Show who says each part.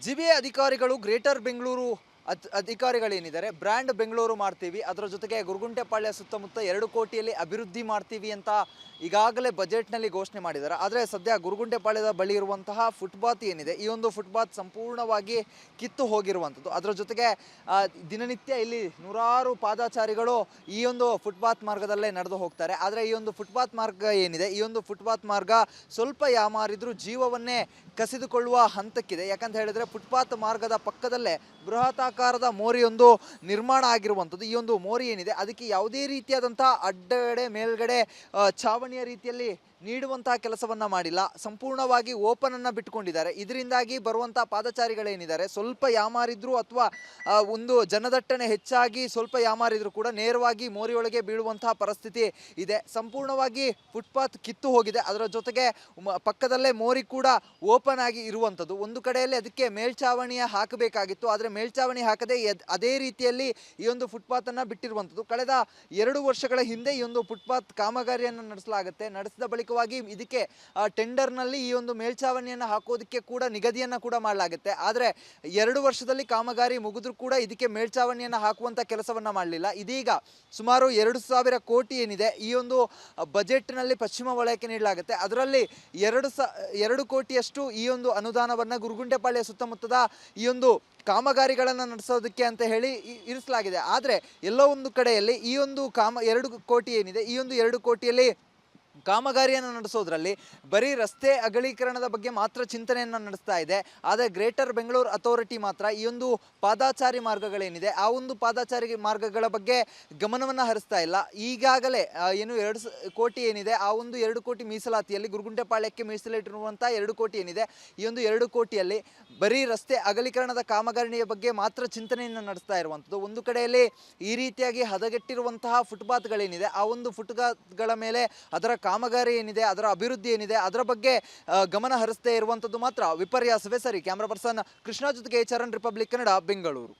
Speaker 1: GBA ಅಧಿಕಾರಿಗಳು greater Bengaluru ಅಧಿಕಾರಿಗಳೇನಿದ್ದಾರೆ brand Bengaluru ಮಾಡ್ತೀವಿ, ಅದರ ಜೊತೆಗೆ ಗುರುಗುಂಟೆಪಾಳ್ಯ ಸುತ್ತಮುತ್ತ 2 ಕೋಟಿಯಲ್ಲಿ ಅಭಿವೃದ್ಧಿ ಮಾಡ್ತೀವಿ ಅಂತ ಈಗಾಗಲೇ ಬಜೆಟ್ನಲ್ಲಿ ಘೋಷಣೆ ಮಾಡಿದ್ದಾರೆ. ಆದರೆ ಸದ್ಯ ಗುರುಗುಂಟೆಪಾಳ್ಯದ ಬಳಿ ಇರುವಂತಹ ಫುಟ್ಪಾತ್ ಏನಿದೆ, ಈ ಒಂದು ಫುಟ್ಪಾತ್ ಸಂಪೂರ್ಣವಾಗಿ ಕಿತ್ತು ಹೋಗಿರುವಂಥದ್ದು. ಅದರ ಜೊತೆಗೆ ದಿನನಿತ್ಯ ಇಲ್ಲಿ ನೂರಾರು ಪಾದಚಾರಿಗಳು ಈ ಒಂದು ಫುಟ್ಪಾತ್ ಮಾರ್ಗದಲ್ಲೇ ನಡೆದು ಹೋಗ್ತಾರೆ. ಆದರೆ ಈ ಒಂದು ಫುಟ್ಪಾತ್ ಮಾರ್ಗ ಏನಿದೆ, ಈ ಒಂದು ಫುಟ್ಪಾತ್ ಮಾರ್ಗ ಸ್ವಲ್ಪ ಯಾಮಾರಿದ್ರೂ ಜೀವವನ್ನೇ ಕಸಿದುಕೊಳ್ಳುವ ಹಂತಕ್ಕಿದೆ. ಯಾಕಂತ ಹೇಳಿದ್ರೆ ಫುಟ್ಪಾತ್ ಮಾರ್ಗದ ಪಕ್ಕದಲ್ಲೇ ಬೃಹತಾಕಾರದ ಮೋರಿಯೊಂದು ನಿರ್ಮಾಣ ಆಗಿರುವಂಥದ್ದು. ಈ ಒಂದು ಮೋರಿ ಏನಿದೆ ಅದಕ್ಕೆ ಯಾವುದೇ ರೀತಿಯಾದಂಥ ಅಡ್ಡಗಡೆ ಮೇಲ್ಗಡೆ ಛಾವಣಿಯ ರೀತಿಯಲ್ಲಿ ನೀಡುವಂತಹ ಕೆಲಸವನ್ನ ಮಾಡಿಲ್ಲ. ಸಂಪೂರ್ಣವಾಗಿ ಓಪನ್ ಅನ್ನ ಬಿಟ್ಟುಕೊಂಡಿದ್ದಾರೆ. ಇದರಿಂದಾಗಿ ಬರುವಂತಹ ಪಾದಚಾರಿಗಳೇನಿದ್ದಾರೆ ಸ್ವಲ್ಪ ಯಾಮಾರಿದ್ರು ಅಥವಾ ಒಂದು ಜನದಟ್ಟಣೆ ಹೆಚ್ಚಾಗಿ ಸ್ವಲ್ಪ ಯಾಮಾರಿದ್ರು ಕೂಡ ನೇರವಾಗಿ ಮೋರಿಯೊಳಗೆ ಬೀಳುವಂತಹ ಪರಿಸ್ಥಿತಿ ಇದೆ. ಸಂಪೂರ್ಣವಾಗಿ ಫುಟ್ಪಾತ್ ಕಿತ್ತು ಹೋಗಿದೆ. ಅದರ ಜೊತೆಗೆ ಪಕ್ಕದಲ್ಲೇ ಮೋರಿ ಕೂಡ ಓಪನ್ ಆಗಿ ಇರುವಂಥದ್ದು. ಒಂದು ಕಡೆಯಲ್ಲಿ ಅದಕ್ಕೆ ಮೇಲ್ಛಾವಣಿಯ ಹಾಕಬೇಕಾಗಿತ್ತು, ಆದರೆ ಮೇಲ್ಛಾವಣಿ ಹಾಕದೆ ಅದೇ ರೀತಿಯಲ್ಲಿ ಈ ಒಂದು ಫುಟ್ಪಾತ್ ಅನ್ನ ಬಿಟ್ಟಿರುವಂಥದ್ದು. ಕಳೆದ 2 ವರ್ಷಗಳ ಹಿಂದೆ ಈ ಒಂದು ಫುಟ್ಪಾತ್ ಕಾಮಗಾರಿಯನ್ನು ನಡೆಸಿದ ಬಳಿಕ ಇದಕ್ಕೆ ಟೆಂಡರ್ನಲ್ಲಿ ಈ ಒಂದು ಮೇಲ್ಛಾವಣಿಯನ್ನು ಹಾಕೋದಕ್ಕೆ ಕೂಡ ನಿಗದಿಯನ್ನ ಕೂಡ ಮಾಡಲಾಗುತ್ತೆ. ಆದರೆ 2 ವರ್ಷದಲ್ಲಿ ಕಾಮಗಾರಿ ಮುಗಿದ್ರೂ ಕೂಡ ಇದಕ್ಕೆ ಮೇಲ್ಛಾವಣಿಯನ್ನು ಹಾಕುವಂತ ಕೆಲಸವನ್ನ ಮಾಡಲಿಲ್ಲ. ಇದೀಗ ಸುಮಾರು 2,000 ಕೋಟಿ ಏನಿದೆ ಈ ಒಂದು ಬಜೆಟ್ನಲ್ಲಿ ಪಶ್ಚಿಮ ವಲಯಕ್ಕೆ ನೀಡಲಾಗುತ್ತೆ. ಅದರಲ್ಲಿ 2 ಕೋಟಿಯಷ್ಟು ಈ ಒಂದು ಅನುದಾನವನ್ನ ಗುರುಗುಂಟೆಪಾಳ್ಯ ಸುತ್ತಮುತ್ತದ ಈ ಒಂದು ಕಾಮಗಾರಿಗಳನ್ನು ನಡೆಸೋದಕ್ಕೆ ಅಂತ ಹೇಳಿ ಇರಿಸಲಾಗಿದೆ. ಆದರೆ ಎಲ್ಲೋ ಒಂದು ಕಡೆಯಲ್ಲಿ ಈ ಒಂದು 2 ಕೋಟಿ ಏನಿದೆ, ಈ ಒಂದು 2 ಕೋಟಿಯಲ್ಲಿ ಕಾಮಗಾರಿಯನ್ನು ನಡೆಸೋದ್ರಲ್ಲಿ ಬರೀ ರಸ್ತೆ ಅಗಲೀಕರಣದ ಬಗ್ಗೆ ಮಾತ್ರ ಚಿಂತನೆಯನ್ನು ನಡೆಸ್ತಾ ಇದೆ. ಆದರೆ ಗ್ರೇಟರ್ ಬೆಂಗಳೂರು ಅಥಾರಿಟಿ ಮಾತ್ರ ಈ ಒಂದು ಪಾದಾಚಾರಿ ಮಾರ್ಗಗಳೇನಿದೆ ಆ ಒಂದು ಪಾದಾಚಾರಿ ಮಾರ್ಗಗಳ ಬಗ್ಗೆ ಗಮನವನ್ನು ಹರಿಸ್ತಾ ಇಲ್ಲ. ಈಗಾಗಲೇ ಏನು 2 ಕೋಟಿ ಏನಿದೆ ಆ ಒಂದು 2 ಕೋಟಿ ಮೀಸಲಾತಿಯಲ್ಲಿ ಗುರುಗುಂಟೆಪಾಳ್ಯಕ್ಕೆ ಮೀಸಲಿಟ್ಟಿರುವಂಥ 2 ಕೋಟಿ ಏನಿದೆ, ಈ ಒಂದು 2 ಕೋಟಿಯಲ್ಲಿ ಬರೀ ರಸ್ತೆ ಅಗಲೀಕರಣದ ಕಾಮಗಾರಿಯ ಬಗ್ಗೆ ಮಾತ್ರ ಚಿಂತನೆಯನ್ನು ನಡೆಸ್ತಾ ಇರುವಂಥದ್ದು. ಒಂದು ಕಡೆಯಲ್ಲಿ ಈ ರೀತಿಯಾಗಿ ಹದಗೆಟ್ಟಿರುವಂತಹ ಫುಟ್ಪಾತ್ಗಳೇನಿದೆ ಆ ಒಂದು ಫುಟ್ಪಾತ್ಗಳ ಮೇಲೆ ಅದರ ಕಾಮಗಾರಿ ಏನಿದೆ, ಅದರ ಅಭಿವೃದ್ಧಿ ಏನಿದೆ ಅದರ ಬಗ್ಗೆ ಗಮನ ಹರಿಸದೇ ಇರುವಂಥದ್ದು ಮಾತ್ರ ವಿಪರ್ಯಾಸವೇ ಸರಿ. ಕ್ಯಾಮ್ರಾ ಪರ್ಸನ್ ಕೃಷ್ಣ ಜೊತೆಗೆ ಚರಣ್, ರಿಪಬ್ಲಿಕ್ ಕನ್ನಡ, ಬೆಂಗಳೂರು.